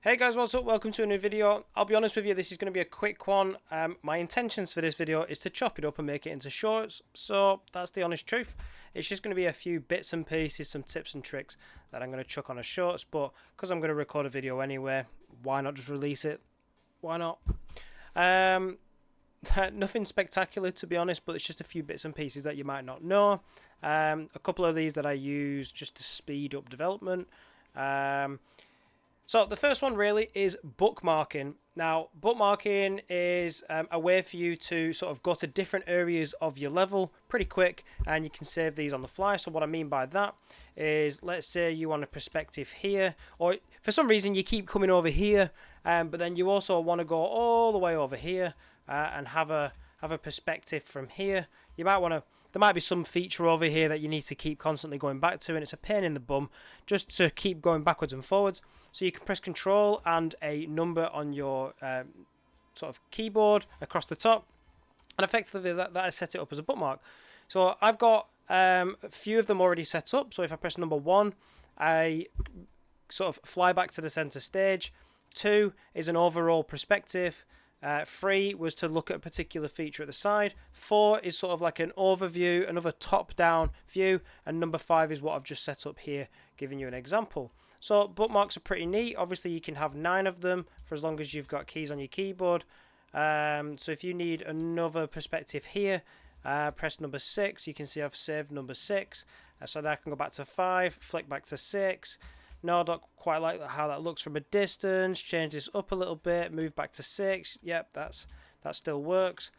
Hey guys, what's up? Welcome to a new video. I'll be honest with you, this is going to be a quick one. My intentions for this video is to chop it up and make it into shorts, so that's the honest truth. It's just going to be a few bits and pieces, some tips and tricks that I'm going to chuck on as shorts, but because I'm going to record a video anyway, why not just release it? Why not? Nothing spectacular to be honest, but it's just a few bits and pieces that you might not know. A couple of these that I use just to speed up development. So the first one really is bookmarking. Now, bookmarking is a way for you to sort of go to different areas of your level pretty quick, and you can save these on the fly. So what I mean by that is, let's say you want a perspective here, or for some reason you keep coming over here, but then you also want to go all the way over here and have a perspective from here. You might want to. There might be some feature over here that you need to keep constantly going back to, and it's a pain in the bum just to keep going backwards and forwards. So you can press Control and a number on your sort of keyboard across the top, and effectively that has set it up as a bookmark. So I've got a few of them already set up. So if I press number 1, I sort of fly back to the center stage. 2 is an overall perspective. 3 was to look at a particular feature at the side. 4 is sort of like an overview, another top-down view, and number 5 is what I've just set up here, giving you an example. So bookmarks are pretty neat. Obviously, you can have 9 of them for as long as you've got keys on your keyboard. So if you need another perspective here, press number 6. You can see I've saved number 6. So now I can go back to 5, flick back to 6. No, I don't quite like how that looks from a distance. Change this up a little bit. Move back to 6. Yep, that still works.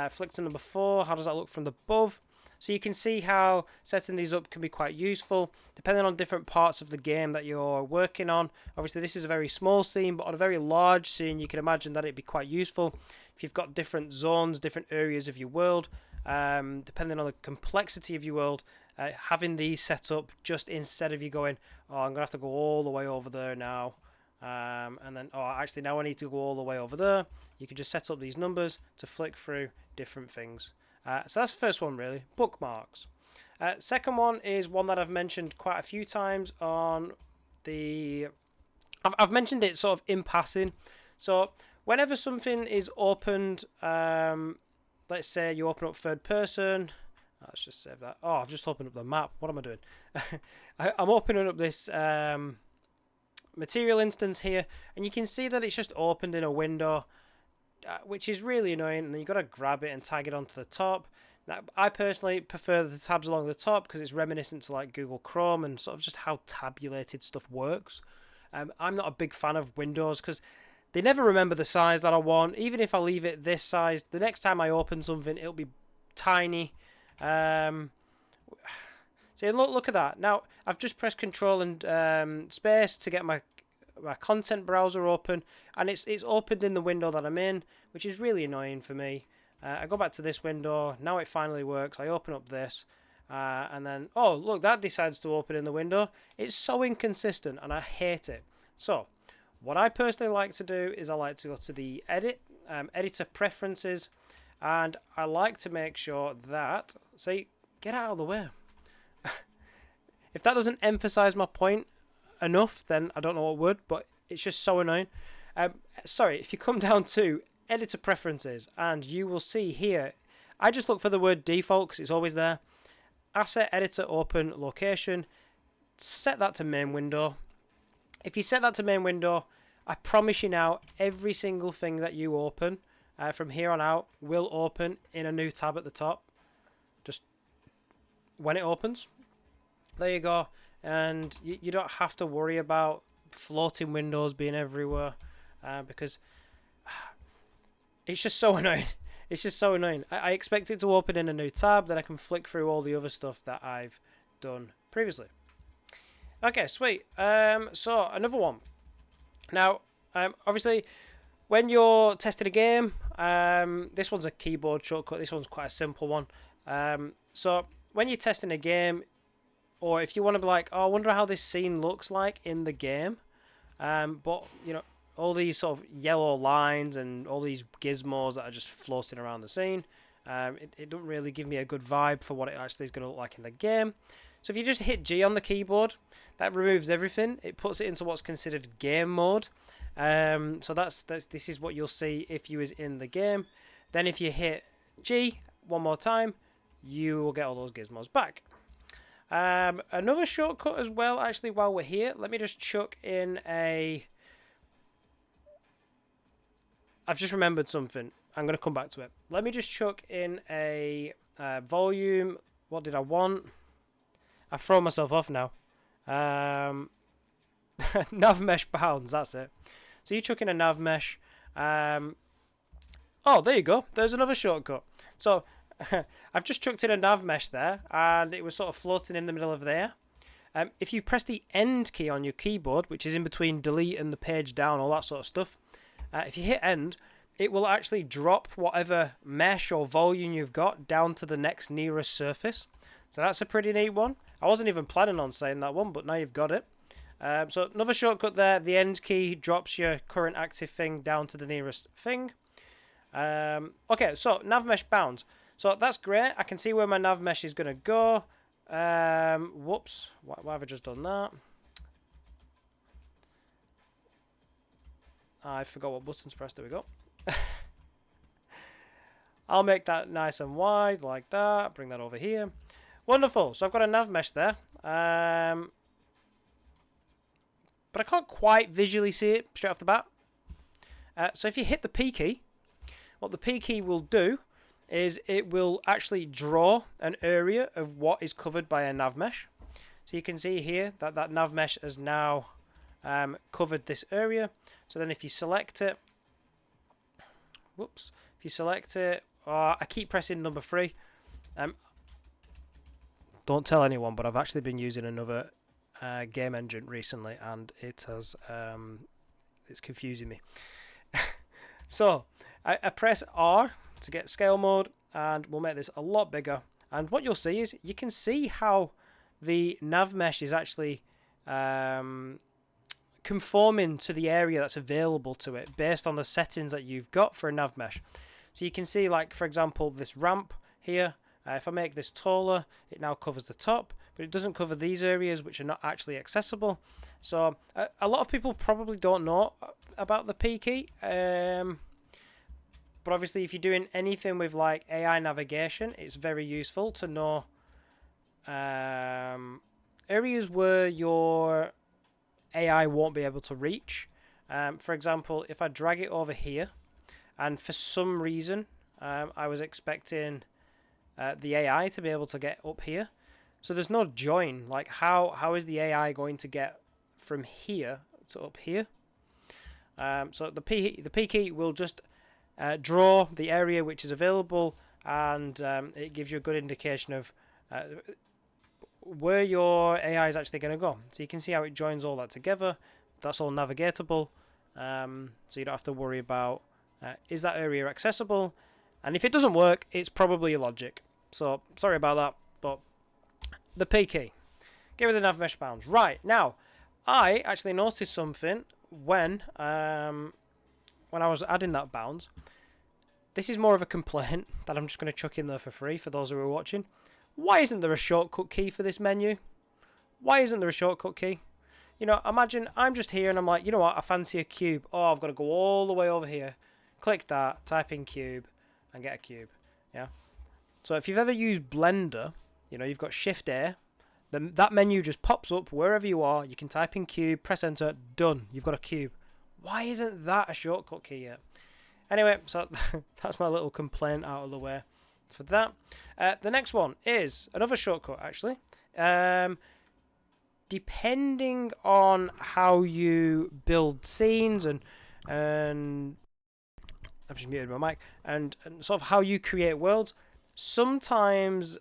Flick to number 4. How does that look from the above? So you can see how setting these up can be quite useful, depending on different parts of the game that you're working on. Obviously, this is a very small scene, but on a very large scene, you can imagine that it'd be quite useful if you've got different zones, different areas of your world. Depending on the complexity of your world, having these set up just instead of you going, oh, I'm going to have to go all the way over there now, and then, oh, actually now I need to go all the way over there. You can just set up these numbers to flick through different things. So that's the first one really, bookmarks. Second one is one that I've mentioned quite a few times on the... I've mentioned it sort of in passing. So whenever something is opened, let's say you open up third person. Let's just save that. Oh, I've just opened up the map. What am I doing? I'm opening up this material instance here, and you can see that it's just opened in a window, which is really annoying. And then you've got to grab it and tag it onto the top. Now, I personally prefer the tabs along the top because it's reminiscent to like Google Chrome and sort of just how tabulated stuff works. I'm not a big fan of windows because they never remember the size that I want. Even if I leave it this size, the next time I open something, it'll be tiny. So look at that. Now I've just pressed Control and space to get my content browser open, and it's opened in the window that I'm in, which is really annoying for me. I go back to this window. Now it finally works. I open up this, and then, oh look, that decides to open in the window. It's so inconsistent, and I hate it. So what I personally like to do is I like to go to the editor preferences, and I like to make sure that, see, get out of the way. If that doesn't emphasize my point enough, then I don't know what would, but it's just so annoying. Sorry, if you come down to editor preferences, and you will see here, I just look for the word default because it's always there. Asset editor open location, set that to main window. If you set that to main window, I promise you now, every single thing that you open from here on out will open in a new tab at the top. Just when it opens, there you go. And you don't have to worry about floating windows being everywhere because it's just so annoying. It's just so annoying. I expect it to open in a new tab, then I can flick through all the other stuff that I've done previously. Okay, sweet. So another one. Now, obviously, when you're testing a game, this one's a keyboard shortcut. This one's quite a simple one. So when you're testing a game, or if you want to be like, oh, I wonder how this scene looks like in the game, but you know, all these sort of yellow lines and all these gizmos that are just floating around the scene, it doesn't really give me a good vibe for what it actually is going to look like in the game. So if you just hit G on the keyboard, that removes everything. It puts it into what's considered game mode. So this is what you'll see if you was in the game. Then if you hit G one more time, you will get all those gizmos back. Another shortcut as well, actually, while we're here, let me just chuck in a... I've just remembered something. I'm going to come back to it. Let me just chuck in a volume. What did I want? I've thrown myself off now. Nav mesh bounds, that's it. So you chuck in a nav mesh. Oh, there you go. There's another shortcut. So I've just chucked in a nav mesh there, and it was sort of floating in the middle of there. If you press the end key on your keyboard, which is in between delete and the page down, all that sort of stuff, if you hit end, it will actually drop whatever mesh or volume you've got down to the next nearest surface. So that's a pretty neat one. I wasn't even planning on saying that one, but now you've got it. So another shortcut there, the end key drops your current active thing down to the nearest thing. Okay, so nav mesh bounds. So that's great. I can see where my nav mesh is going to go. Whoops, why have I just done that? I forgot what buttons pressed. There we go. I'll make that nice and wide like that. Bring that over here. Wonderful. So I've got a nav mesh there. But I can't quite visually see it straight off the bat. So if you hit the P key, what the P key will do is it will actually draw an area of what is covered by a nav mesh. So you can see here that that nav mesh has now covered this area. So then if you select it, whoops, if you select it, I keep pressing number 3. Don't tell anyone, but I've actually been using another game engine recently, and it has it's confusing me. So I press R to get scale mode, and we'll make this a lot bigger. And what you'll see is you can see how the nav mesh is actually conforming to the area that's available to it based on the settings that you've got for a nav mesh. So you can see, like, for example, this ramp here. If I make this taller, it now covers the top, but it doesn't cover these areas which are not actually accessible. So a lot of people probably don't know about the P key. But obviously, if you're doing anything with like AI navigation, it's very useful to know areas where your AI won't be able to reach. For example, if I drag it over here, and for some reason I was expecting the AI to be able to get up here, so there's no join. Like how is the AI going to get from here to up here? So the P key will just draw the area which is available, and it gives you a good indication of where your AI is actually going to go. So you can see how it joins all that together. That's all navigatable, so you don't have to worry about is that area accessible, and if it doesn't work, it's probably your logic. So sorry about that, but the P key, get rid of the nav mesh bounds. Right, now I actually noticed something when I was adding that bounds. This is more of a complaint that I'm just going to chuck in there for free for those who are watching. Why isn't there a shortcut key for this menu? Why isn't there a shortcut key? You know, imagine I'm just here and I'm like, you know what, I fancy a cube. Oh, I've got to go all the way over here. Click that, type in cube, and get a cube. Yeah. So if you've ever used Blender, you know, you've got Shift A, then that menu just pops up wherever you are. You can type in cube, press enter, done. You've got a cube. Why isn't that a shortcut key yet? Anyway, so that's my little complaint out of the way for that. The next one is another shortcut, actually. Depending on how you build scenes and I've just muted my mic, and sort of how you create worlds, sometimes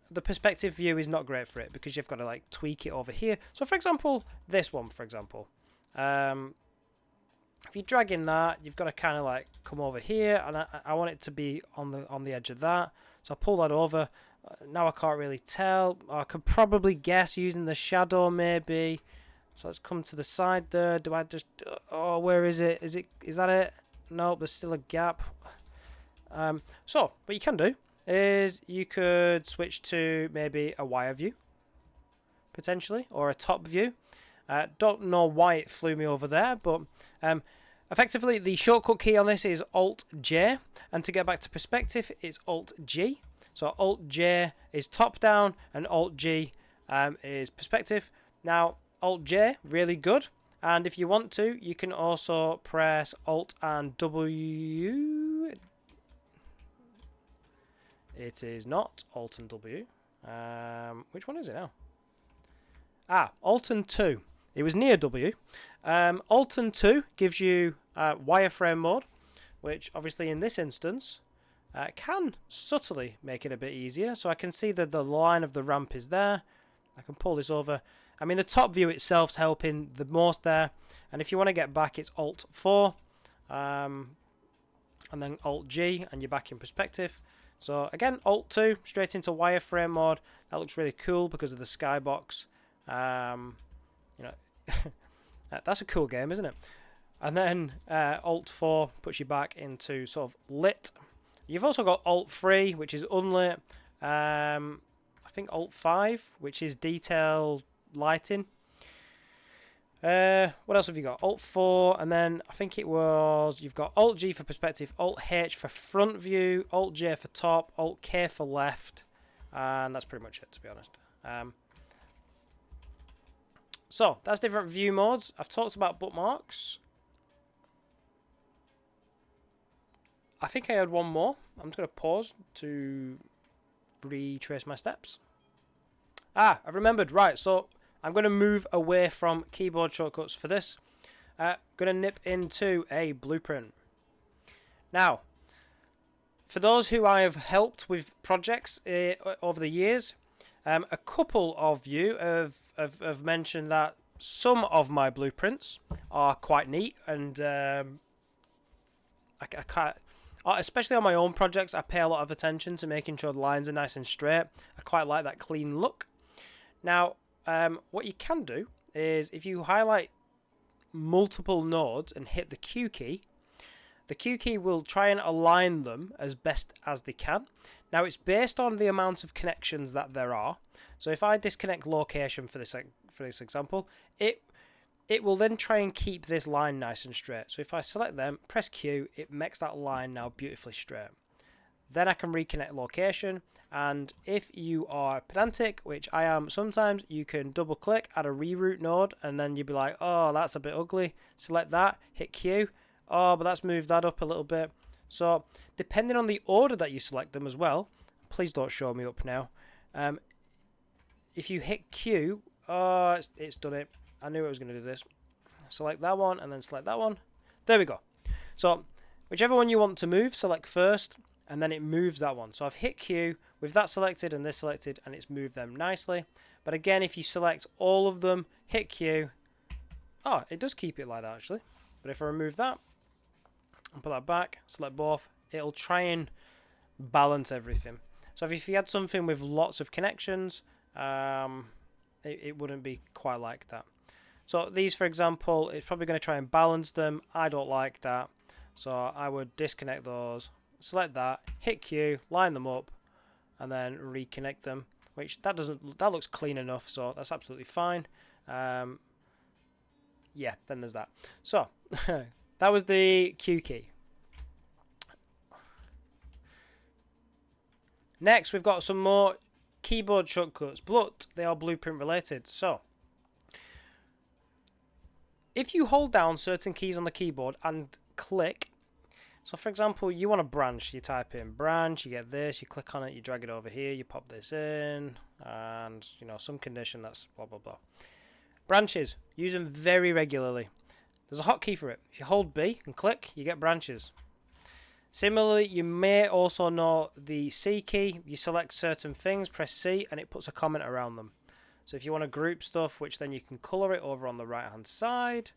the perspective view is not great for it because you've got to like tweak it over here. So for example, this one, for example, if you drag in that, you've got to kind of like come over here, and I want it to be on the edge of that. So I pull that over. Now I can't really tell. I could probably guess using the shadow maybe. So let's come to the side there. Do I just? Oh, where is it? Is that it? Nope, there's still a gap. So what you can do is you could switch to maybe a wire view, potentially, or a top view. Don't know why it flew me over there, but effectively the shortcut key on this is Alt-J, and to get back to perspective, it's Alt-G. So Alt-J is top down, and Alt-G is perspective. Now, Alt-J, really good. And if you want to, you can also press Alt and W. It is not Alt and W. Which one is it now? Alt and 2. It was near W. Alt and 2 gives you wireframe mode, which obviously in this instance can subtly make it a bit easier. So I can see that the line of the ramp is there. I can pull this over. I mean, the top view itself's helping the most there. And if you want to get back, it's Alt 4. And then Alt G, and you're back in perspective. So again, Alt 2, straight into wireframe mode. That looks really cool because of the skybox. You know, that's a cool game, isn't it? And then Alt 4 puts you back into sort of lit. You've also got Alt 3, which is unlit. I think Alt 5, which is detail lighting. What else have you got? Alt 4, and then I think it was, you've got Alt G for perspective, Alt H for front view, Alt J for top, Alt K for left, and that's pretty much it, to be honest. So that's different view modes. I've talked about bookmarks. I think I had one more. I'm just going to pause to retrace my steps. I remembered. Right, so I'm going to move away from keyboard shortcuts for this. Going to nip into a blueprint. Now, for those who I have helped with projects over the years, a couple of you have mentioned that some of my blueprints are quite neat, and I can't, especially on my own projects, I pay a lot of attention to making sure the lines are nice and straight. I quite like that clean look. Now, what you can do is if you highlight multiple nodes and hit the Q key, the Q key will try and align them as best as they can. Now, it's based on the amount of connections that there are. So if I disconnect location for this example, it will then try and keep this line nice and straight. So if I select them, press Q, it makes that line now beautifully straight. Then I can reconnect location, and if you are pedantic, which I am sometimes, you can double click, add a reroute node, and then you'll be like, oh, that's a bit ugly. Select that, hit Q. Oh, but let's move that up a little bit. So depending on the order that you select them as well, please don't show me up now. If you hit Q, oh, it's done it. I knew it was going to do this. Select that one and then select that one. There we go. So whichever one you want to move, select first, and then it moves that one. So I've hit Q with that selected and this selected, and it's moved them nicely. But again, if you select all of them, hit Q, oh, it does keep it like that actually. But if I remove that and put that back, select both, it'll try and balance everything. So if you had something with lots of connections, it wouldn't be quite like that. So these, for example, it's probably going to try and balance them. I don't like that. So I would disconnect those, select that, hit Q, line them up, and then reconnect them. Which that looks clean enough, so that's absolutely fine. Yeah, then there's that. So that was the Q key. Next, we've got some more keyboard shortcuts, but they are blueprint related. So if you hold down certain keys on the keyboard and click, so for example, you want a branch, you type in branch, you get this, you click on it, you drag it over here, you pop this in, and you know, some condition that's blah blah blah. Branches, use them very regularly. There's a hotkey for it. If you hold B and click, you get branches. Similarly, you may also know the C key. You select certain things, press C, and it puts a comment around them. So if you want to group stuff, which then you can color it over on the right hand side.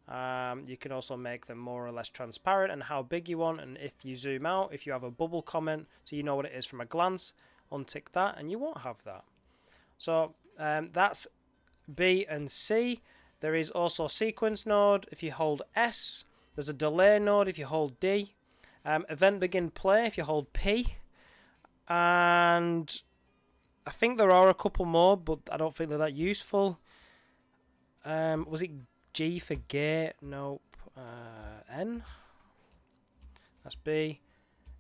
You can also make them more or less transparent and how big you want, and if you zoom out, if you have a bubble comment so you know what it is from a glance, untick that and you won't have that. So that's B and C. There is also sequence node if you hold S. There's a delay node if you hold D. Event begin play if you hold P. And I think there are a couple more, but I don't think they're that useful. Was it G for gate? Nope. N? That's B.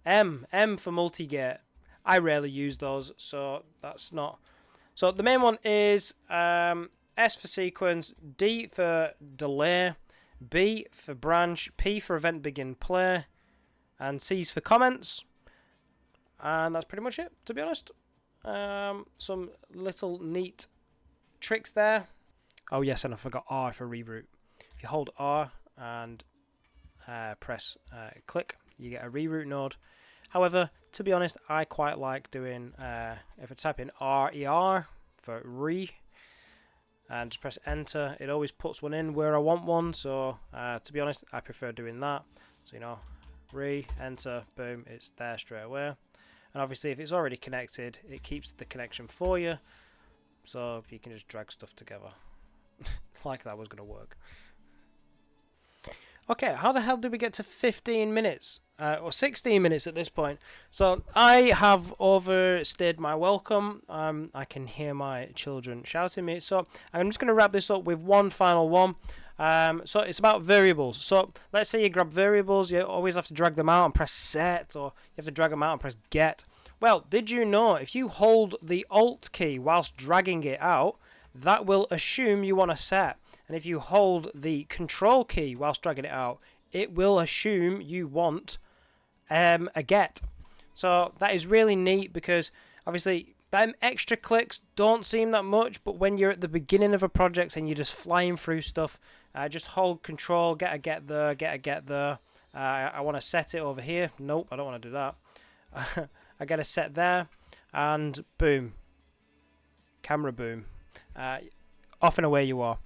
M for multi-gate. I rarely use those, so that's not. So the main one is S for sequence, D for delay, B for branch, P for event begin play, and C's for comments. And that's pretty much it, to be honest. Some little neat tricks there. Oh yes, and I forgot R for reroute. If you hold R and press click, you get a reroute node. However, to be honest, I quite like doing, if I type in RER for re, and just press enter, it always puts one in where I want one. So to be honest, I prefer doing that. So, you know, re, enter, boom, it's there straight away. And obviously if it's already connected, it keeps the connection for you. So you can just drag stuff together. Like that was going to work. Okay, how the hell did we get to 15 minutes? Or 16 minutes at this point. So I have overstayed my welcome. I can hear my children shouting me. So I'm just going to wrap this up with one final one. So it's about variables. So let's say you grab variables. You always have to drag them out and press set. Or you have to drag them out and press get. Well, did you know if you hold the Alt key whilst dragging it out, that will assume you want a set. And if you hold the Control key whilst dragging it out, it will assume you want a get. So that is really neat because obviously them extra clicks don't seem that much, but when you're at the beginning of a project and you're just flying through stuff, just hold Control, get a get there, get a get there. I want to set it over here. Nope, I don't want to do that. I get a set there, and boom, camera boom. Off and away you are.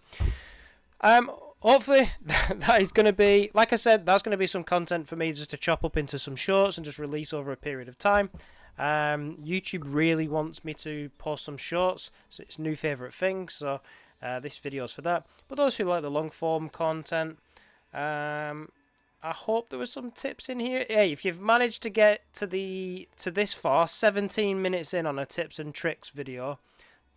Hopefully that is going to be, like I said, that's going to be some content for me just to chop up into some shorts and just release over a period of time. YouTube really wants me to post some shorts, so it's a new favourite thing, so this video's for that. But those who like the long form content, I hope there were some tips in here. Hey, if you've managed to get to this far, 17 minutes in on a tips and tricks video,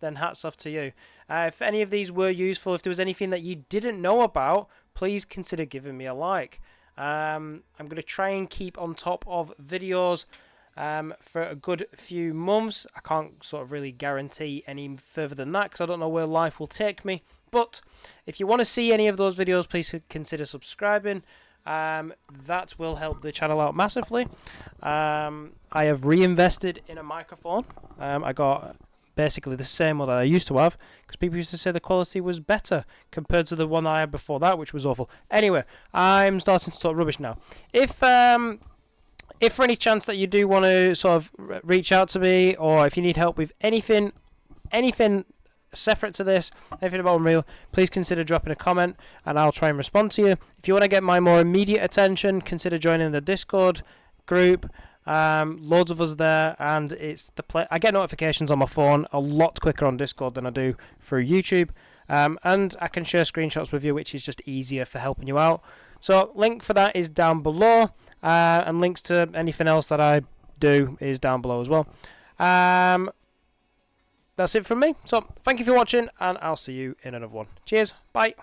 then hats off to you. If any of these were useful, if there was anything that you didn't know about, please consider giving me a like. I'm going to try and keep on top of videos for a good few months. I can't sort of really guarantee any further than that because I don't know where life will take me. But if you want to see any of those videos, please consider subscribing. That will help the channel out massively. I have reinvested in a microphone. I got basically the same one that I used to have because people used to say the quality was better compared to the one I had before that, which was awful. Anyway, I'm starting to talk rubbish now. If for any chance that you do want to sort of reach out to me, or if you need help with anything separate to this, anything about Unreal, please consider dropping a comment and I'll try and respond to you. If you want to get my more immediate attention, consider joining the Discord group. Loads of us there, and it's I get notifications on my phone a lot quicker on Discord than I do through YouTube, and I can share screenshots with you, which is just easier for helping you out. So link for that is down below, and links to anything else that I do is down below as well. That's it from me. So thank you for watching, and I'll see you in another one. Cheers, bye.